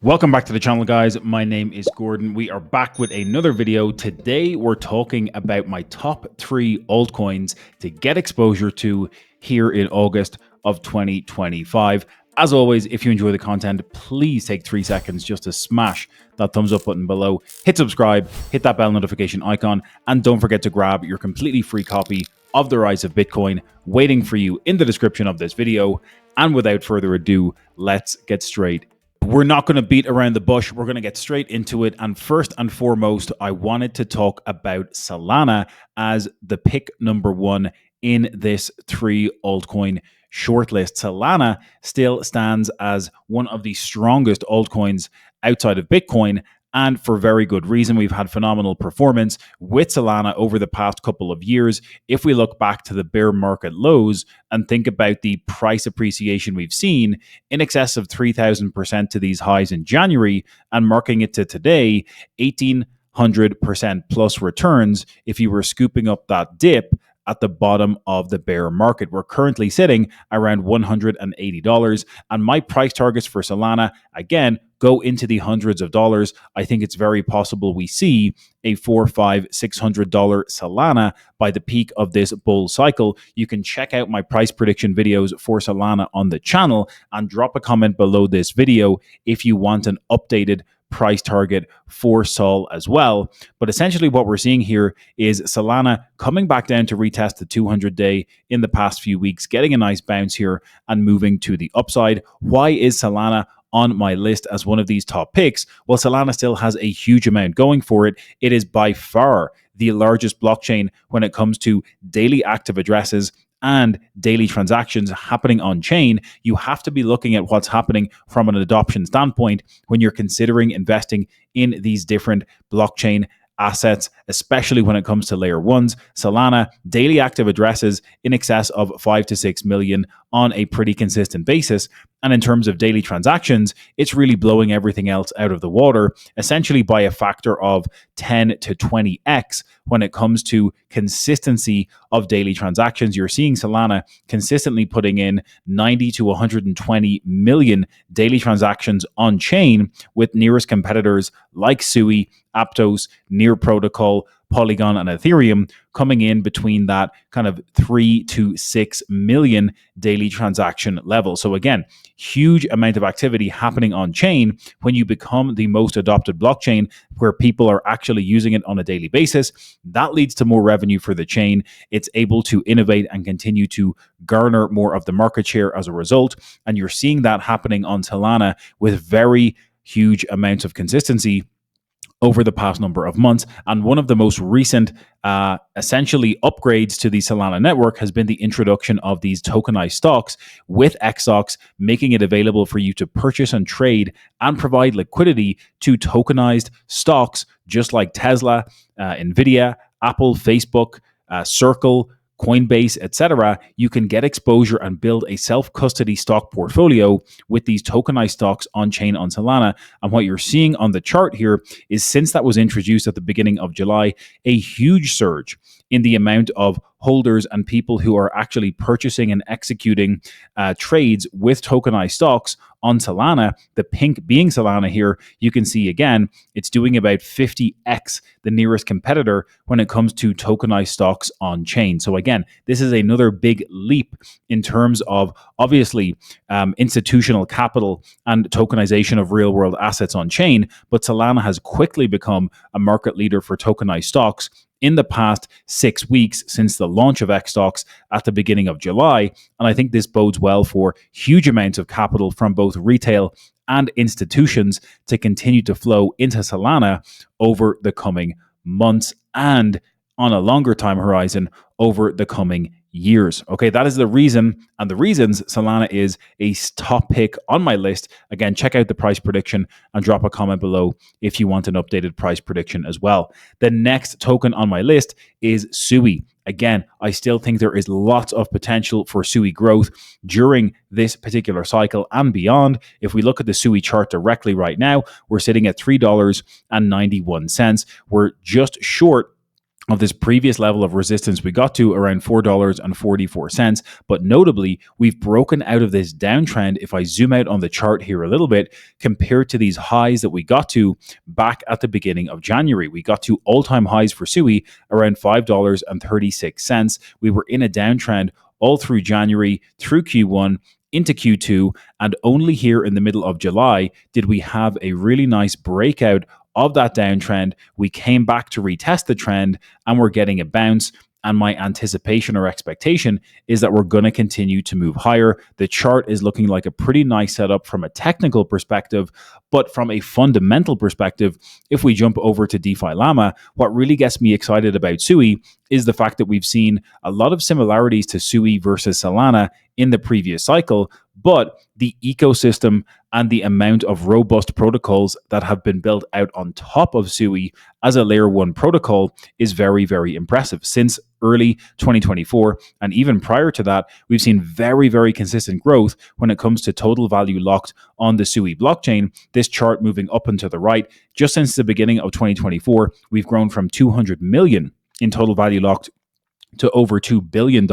Welcome back to the channel, guys. My name is Gordon. We are back with another video. Today, we're talking about my top 3 altcoins to get exposure to here in August of 2025. As always, if you enjoy the content, please take 3 seconds just to smash that thumbs up button below, hit subscribe, hit that bell notification icon, and don't forget to grab your completely free copy of The Rise of Bitcoin waiting for you in the description of this video. And without further ado, let's get straight. We're not going to beat around the bush. We're going to get straight into it. And first and foremost, I wanted to talk about Solana as the pick number 1 in this 3 altcoin shortlist. Solana still stands as one of the strongest altcoins outside of Bitcoin, and for very good reason. We've had phenomenal performance with Solana over the past couple of years. If we look back to the bear market lows and think about the price appreciation we've seen in excess of 3,000% to these highs in January, and marking it to today, 1,800% plus returns if you were scooping up that dip at the bottom of the bear market. We're currently sitting around $180, and my price targets for Solana, again, go into the hundreds of dollars. I think it's very possible we see a $400, $500, $600 Solana by the peak of this bull cycle. You can check out my price prediction videos for Solana on the channel and drop a comment below this video if you want an updated price target for Sol as well. But essentially what we're seeing here is Solana coming back down to retest the 200-day in the past few weeks, getting a nice bounce here and moving to the upside. Why is Solana on my list as one of these top picks? Well, Solana still has a huge amount going for it. It is by far the largest blockchain when it comes to daily active addresses and daily transactions happening on chain. You have to be looking at what's happening from an adoption standpoint when you're considering investing in these different blockchain assets, especially when it comes to layer ones. Solana daily active addresses in excess of 5 to 6 million on a pretty consistent basis. And in terms of daily transactions, it's really blowing everything else out of the water, essentially by a factor of 10 to 20x when it comes to consistency of daily transactions. You're seeing Solana consistently putting in 90 to 120 million daily transactions on chain, with nearest competitors like Sui, Aptos, Near Protocol, Polygon, and Ethereum coming in between that kind of 3 to 6 million daily transaction level. So again, huge amount of activity happening on chain. When you become the most adopted blockchain where people are actually using it on a daily basis, that leads to more revenue for the chain. It's able to innovate and continue to garner more of the market share as a result. And you're seeing that happening on Solana with very huge amounts of consistency over the past number of months. And one of the most recent essentially upgrades to the Solana network has been the introduction of these tokenized stocks with XStocks, making it available for you to purchase and trade and provide liquidity to tokenized stocks just like Tesla, Nvidia, Apple, Facebook, Circle, Coinbase, etc. You can get exposure and build a self-custody stock portfolio with these tokenized stocks on chain on Solana. And what you're seeing on the chart here is, since that was introduced at the beginning of July, a huge surge in the amount of holders and people who are actually purchasing and executing trades with tokenized stocks on Solana. The pink being Solana here, you can see again, it's doing about 50x the nearest competitor when it comes to tokenized stocks on chain. So again, this is another big leap in terms of obviously institutional capital and tokenization of real world assets on chain, but Solana has quickly become a market leader for tokenized stocks in the past 6 weeks since the launch of XStocks at the beginning of July. And I think this bodes well for huge amounts of capital from both retail and institutions to continue to flow into Solana over the coming months and on a longer time horizon over the coming years. Okay, that is the reason and the reasons Solana is a top pick on my list. Again, check out the price prediction and drop a comment below if you want an updated price prediction as well. The next token on my list is Sui. Again, I still think there is lots of potential for Sui growth during this particular cycle and beyond. If we look at the Sui chart directly right now, we're sitting at $3.91. We're just short of this previous level of resistance we got to around $4.44. But notably, we've broken out of this downtrend. If I zoom out on the chart here a little bit, compared to these highs that we got to back at the beginning of January, we got to all-time highs for SUI around $5.36. We were in a downtrend all through January, through Q1, into Q2, and only here in the middle of July did we have a really nice breakout of that downtrend. We came back to retest the trend and we're getting a bounce. And my anticipation or expectation is that we're going to continue to move higher. The chart is looking like a pretty nice setup from a technical perspective, but from a fundamental perspective, if we jump over to DeFi Llama, what really gets me excited about SUI is the fact that we've seen a lot of similarities to SUI versus Solana in the previous cycle, but the ecosystem and the amount of robust protocols that have been built out on top of SUI as a layer one protocol is very, very impressive. Since early 2024, and even prior to that, we've seen very, very consistent growth when it comes to total value locked on the SUI blockchain. This chart moving up and to the right, just since the beginning of 2024, we've grown from 200 million in total value locked to over $2 billion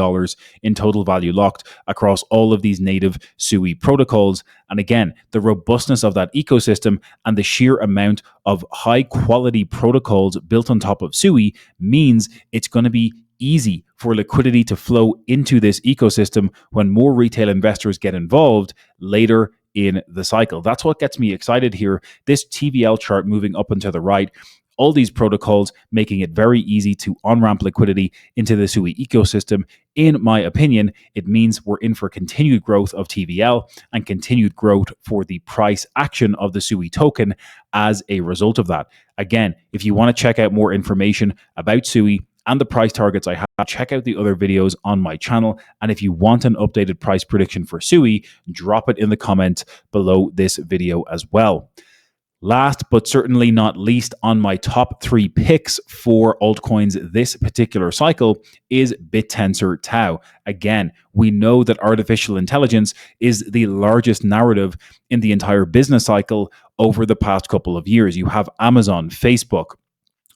in total value locked across all of these native SUI protocols. And again, the robustness of that ecosystem and the sheer amount of high quality protocols built on top of SUI means it's going to be easy for liquidity to flow into this ecosystem when more retail investors get involved later in the cycle. That's what gets me excited here. This TVL chart moving up and to the right, all these protocols making it very easy to on-ramp liquidity into the SUI ecosystem. In my opinion, it means we're in for continued growth of TVL and continued growth for the price action of the SUI token as a result of that. Again, if you want to check out more information about SUI and the price targets I have, check out the other videos on my channel. And if you want an updated price prediction for SUI, drop it in the comments below this video as well. Last but certainly not least, on my top 3 picks for altcoins this particular cycle is Bittensor Tau. Again, we know that artificial intelligence is the largest narrative in the entire business cycle over the past couple of years. You have Amazon, Facebook,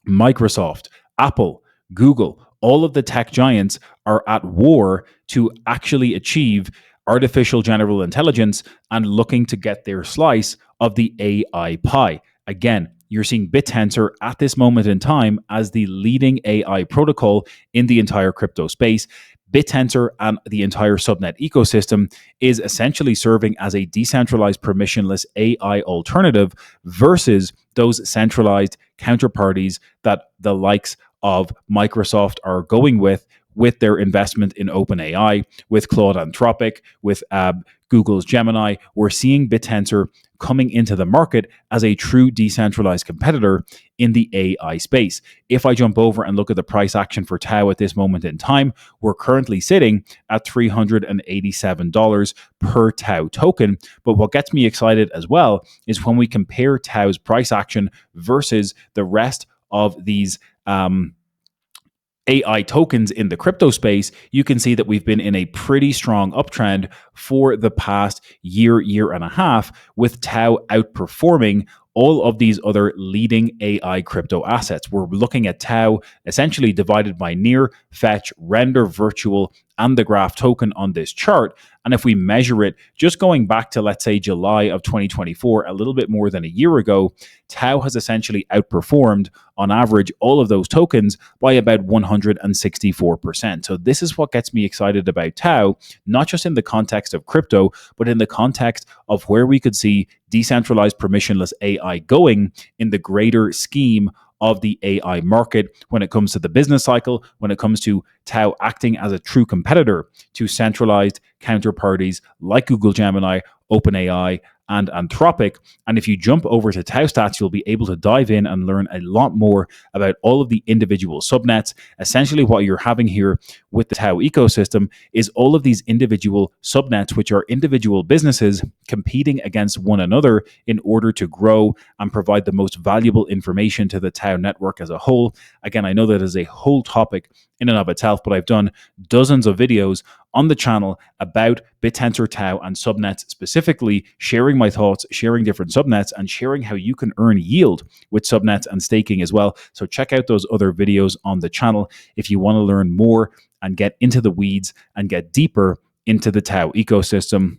Microsoft, Apple, Google, all of the tech giants are at war to actually achieve artificial general intelligence and looking to get their slice of the AI pie. Again, you're seeing Bittensor at this moment in time as the leading AI protocol in the entire crypto space. Bittensor and the entire subnet ecosystem is essentially serving as a decentralized permissionless AI alternative versus those centralized counterparties that the likes of Microsoft are going with their investment in OpenAI, with Claude Anthropic, with Google's Gemini. We're seeing Bittensor coming into the market as a true decentralized competitor in the AI space. If I jump over and look at the price action for Tau at this moment in time, we're currently sitting at $387 per Tau token. But what gets me excited as well is when we compare Tau's price action versus the rest of these AI tokens in the crypto space, you can see that we've been in a pretty strong uptrend for the past year and a half, with Tau outperforming all of these other leading AI crypto assets. We're looking at Tau essentially divided by near, fetch, render, virtual, and the graph token on this chart. And if we measure it, just going back to, let's say, July of 2024, a little bit more than a year ago, Tau has essentially outperformed on average all of those tokens by about 164%. So this is what gets me excited about Tau, not just in the context of crypto, but in the context of where we could see decentralized permissionless AI going in the greater scheme of the AI market when it comes to the business cycle, when it comes to Tau acting as a true competitor to centralized counterparties like Google Gemini, OpenAI, and Anthropic. And if you jump over to Tau Stats, you'll be able to dive in and learn a lot more about all of the individual subnets. Essentially, what you're having here with the Tau ecosystem is all of these individual subnets, which are individual businesses competing against one another in order to grow and provide the most valuable information to the Tau network as a whole. Again, I know that is a whole topic in and of itself, but I've done dozens of videos on the channel about Bittensor Tau and subnets, specifically sharing my thoughts, sharing different subnets, and sharing how you can earn yield with subnets and staking as well. So check out those other videos on the channel if you want to learn more and get into the weeds and get deeper into the Tau ecosystem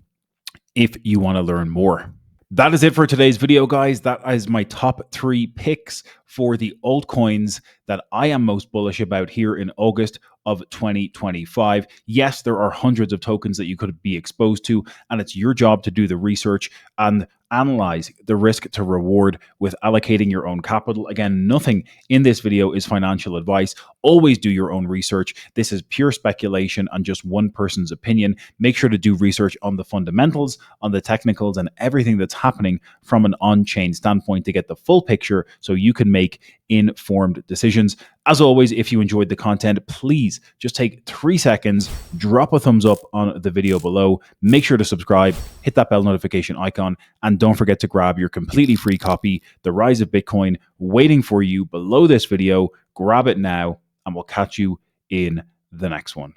if you want to learn more. That is it for today's video, guys. That is my top 3 picks for the altcoins that I am most bullish about here in August of 2025. Yes, there are hundreds of tokens that you could be exposed to, and it's your job to do the research and analyze the risk to reward with allocating your own capital. Again, nothing in this video is financial advice. Always do your own research. This is pure speculation and just one person's opinion. Make sure to do research on the fundamentals, on the technicals, and everything that's happening from an on-chain standpoint to get the full picture so you can make informed decisions. As always, if you enjoyed the content, please just take 3 seconds, drop a thumbs up on the video below, make sure to subscribe, hit that bell notification icon, and don't forget to grab your completely free copy, The Rise of Bitcoin, waiting for you below this video. Grab it now, and we'll catch you in the next one.